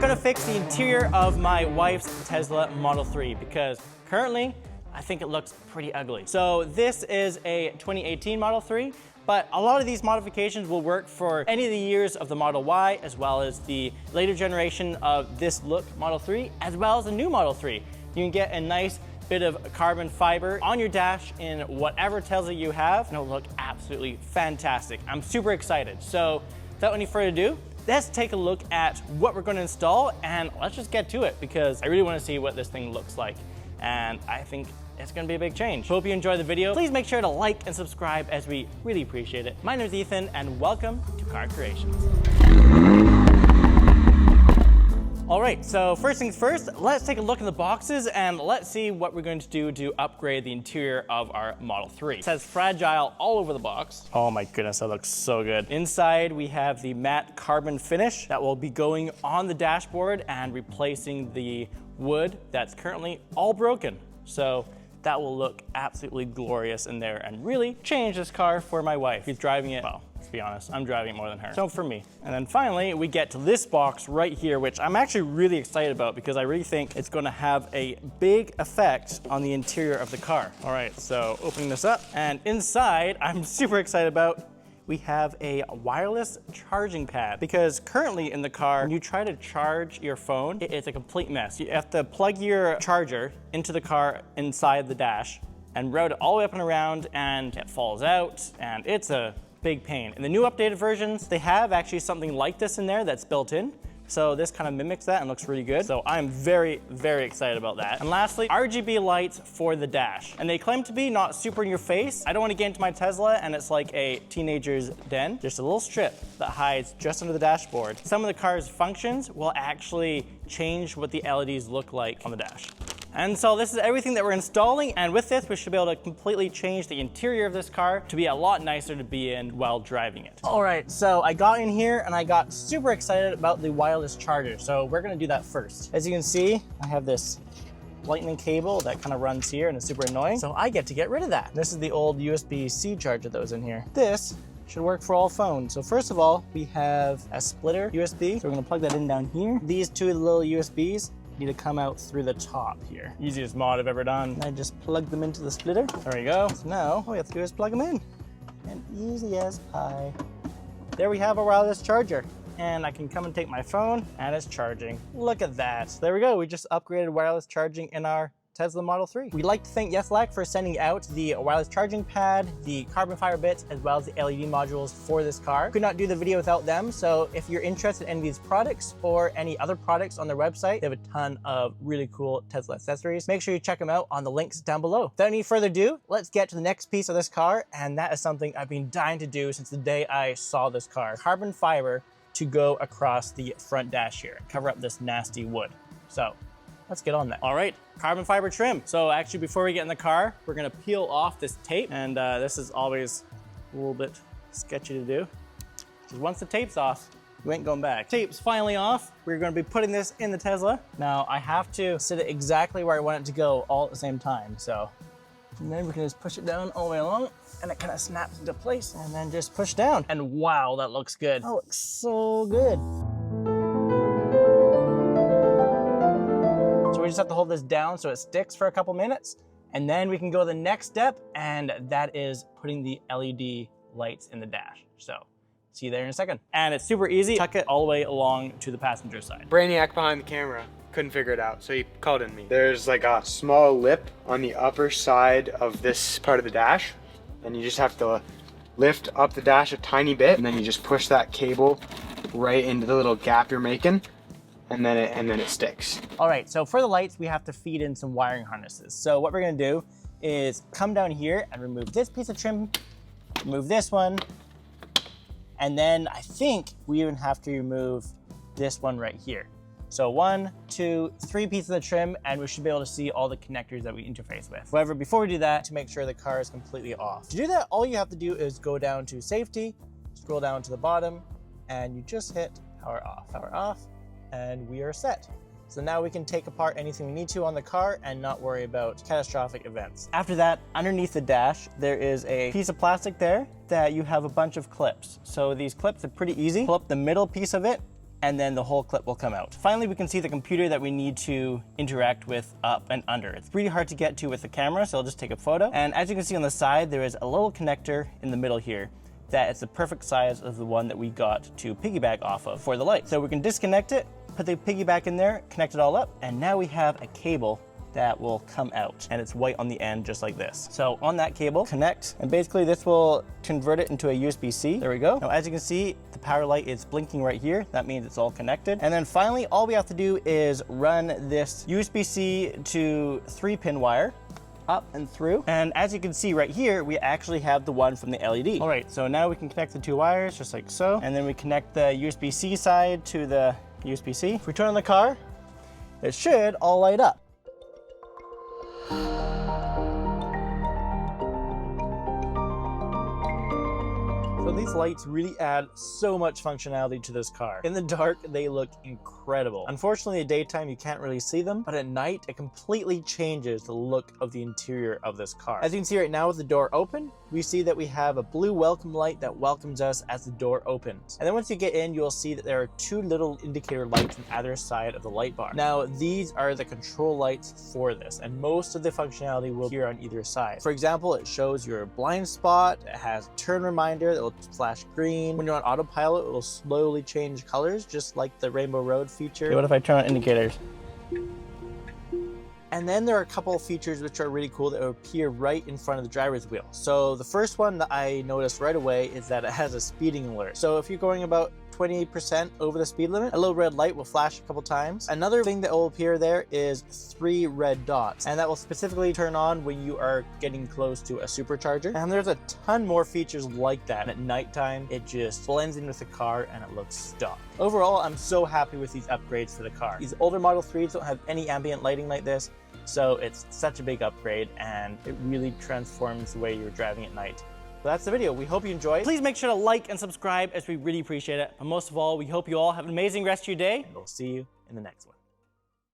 gonna fix the interior of my wife's Tesla Model 3 because currently I think it looks pretty ugly. So this is a 2018 Model 3, but a lot of these modifications will work for any of the years of the Model Y, as well as the later generation of this look Model 3, as well as the new Model 3. You can get a nice bit of carbon fiber on your dash in whatever Tesla you have, and it'll look absolutely fantastic. I'm super excited. So without any further ado, let's take a look at what we're gonna install, and let's just get to it because I really wanna see what this thing looks like. And I think it's gonna be a big change. Hope you enjoy the video. Please make sure to like and subscribe as we really appreciate it. My name is Ethan and welcome to Car Creations. All right, so first things first, let's take a look in the boxes and let's see what we're going to do to upgrade the interior of our Model 3. It says fragile all over the box. Oh my goodness, that looks so good. Inside, we have the matte carbon finish that will be going on the dashboard and replacing the wood that's currently all broken. So that will look absolutely glorious in there and really change this car for my wife. She's driving it, well, to be honest, I'm driving it more than her. So for me. And then finally, we get to this box right here, which I'm actually really excited about because I really think it's gonna have a big effect on the interior of the car. All right, so opening this up, and inside, I'm super excited about, we have a wireless charging pad because currently in the car, when you try to charge your phone, it's a complete mess. You have to plug your charger into the car inside the dash and route it all the way up and around, and it falls out, and it's a big pain. In the new updated versions, they have actually something like this in there that's built in. So this kind of mimics that and looks really good. So I'm very, very excited about that. And lastly, RGB lights for the dash. And they claim to be not super in your face. I don't want to get into my Tesla and it's like a teenager's den. Just a little strip that hides just under the dashboard. Some of the car's functions will actually change what the LEDs look like on the dash. And so this is everything that we're installing, and with this we should be able to completely change the interior of this car to be a lot nicer to be in while driving it. All right, so I got in here and I got super excited about the wireless charger, so we're gonna do that first. As you can see, I have this lightning cable that kind of runs here and it's super annoying, so I get to get rid of that. This is the old USB-C charger that was in here. This should work for all phones. So first of all, we have a splitter USB, so we're gonna plug that in down here. These two little USBs need to come out through the top here. Easiest mod I've ever done. I just plug them into the splitter. There we go. So now all we have to do is plug them in. And easy as pie. There we have a wireless charger. And I can come and take my phone and it's charging. Look at that. There we go. We just upgraded wireless charging in our Tesla Model 3. We'd like to thank Yeslak for sending out the wireless charging pad, the carbon fiber bits, as well as the LED modules for this car. Could not do the video without them, so if you're interested in any of these products or any other products on their website, they have a ton of really cool Tesla accessories. Make sure you check them out on the links down below. Without any further ado, let's get to the next piece of this car, and that is something I've been dying to do since the day I saw this car. Carbon fiber to go across the front dash here, cover up this nasty wood. So let's get on that. All right, carbon fiber trim. So actually, before we get in the car, we're gonna peel off this tape. And this is always a little bit sketchy to do. Because once the tape's off, you ain't going back. Tape's finally off. We're gonna be putting this in the Tesla. Now, I have to sit it exactly where I want it to go all at the same time. So, and then we can just push it down all the way along and it kind of snaps into place and then just push down. And wow, that looks good. That looks so good. We just have to hold this down so it sticks for a couple minutes, and then we can go to the next step, and that is putting the LED lights in the dash. So see you there in a second. And it's super easy. Tuck it all the way along to the passenger side. Brainiac behind the camera couldn't figure it out, so he called in me. There's like a small lip on the upper side of this part of the dash, and you just have to lift up the dash a tiny bit, and then you just push that cable right into the little gap you're making, and then it sticks. All right, so for the lights, we have to feed in some wiring harnesses. So what we're gonna do is come down here and remove this piece of trim, remove this one, and then I think we even have to remove this one right here. So 1, 2, 3 pieces of trim, and we should be able to see all the connectors that we interface with. However, before we do that, to make sure the car is completely off. To do that, all you have to do is go down to safety, scroll down to the bottom, and you just hit power off, and we are set. So now we can take apart anything we need to on the car and not worry about catastrophic events. After that, underneath the dash, there is a piece of plastic there that you have a bunch of clips. So these clips are pretty easy. Pull up the middle piece of it, and then the whole clip will come out. Finally, we can see the computer that we need to interact with up and under. It's really hard to get to with the camera, so I'll just take a photo. And as you can see on the side, there is a little connector in the middle here that is the perfect size of the one that we got to piggyback off of for the light. So we can disconnect it, put the piggyback in there, connect it all up, and now we have a cable that will come out, and it's white on the end just like this. So on that cable, connect, and basically this will convert it into a USB-C. There we go. Now as you can see, the power light is blinking right here. That means it's all connected. And then finally, all we have to do is run this USB-C to 3-pin wire up and through. And as you can see right here, we actually have the one from the LED. All right, so now we can connect the 2 wires just like so. And then we connect the USB-C side to the USB-C. If we turn on the car, it should all light up. So these lights really add so much functionality to this car. In the dark, they look incredible. Unfortunately, at daytime, you can't really see them, but at night, it completely changes the look of the interior of this car. As you can see right now with the door open, we see that we have a blue welcome light that welcomes us as the door opens. And then once you get in, you'll see that there are 2 little indicator lights on either side of the light bar. Now, these are the control lights for this, and most of the functionality will appear on either side. For example, it shows your blind spot, it has a turn reminder that will flash green. When you're on autopilot, it will slowly change colors, just like the Rainbow Road feature. Okay, what if I turn on indicators? And then there are a couple of features which are really cool that will appear right in front of the driver's wheel. So the first one that I noticed right away is that it has a speeding alert. So if you're going about 28% over the speed limit, a little red light will flash a couple times. Another thing that will appear there is 3 red dots, and that will specifically turn on when you are getting close to a supercharger. And there's a ton more features like that. At nighttime, it just blends in with the car and it looks stock. Overall, I'm so happy with these upgrades for the car. These older Model 3s don't have any ambient lighting like this, so it's such a big upgrade and it really transforms the way you're driving at night. So that's the video. We hope you enjoyed. Please make sure to like and subscribe as we really appreciate it. But most of all, we hope you all have an amazing rest of your day, and we'll see you in the next one.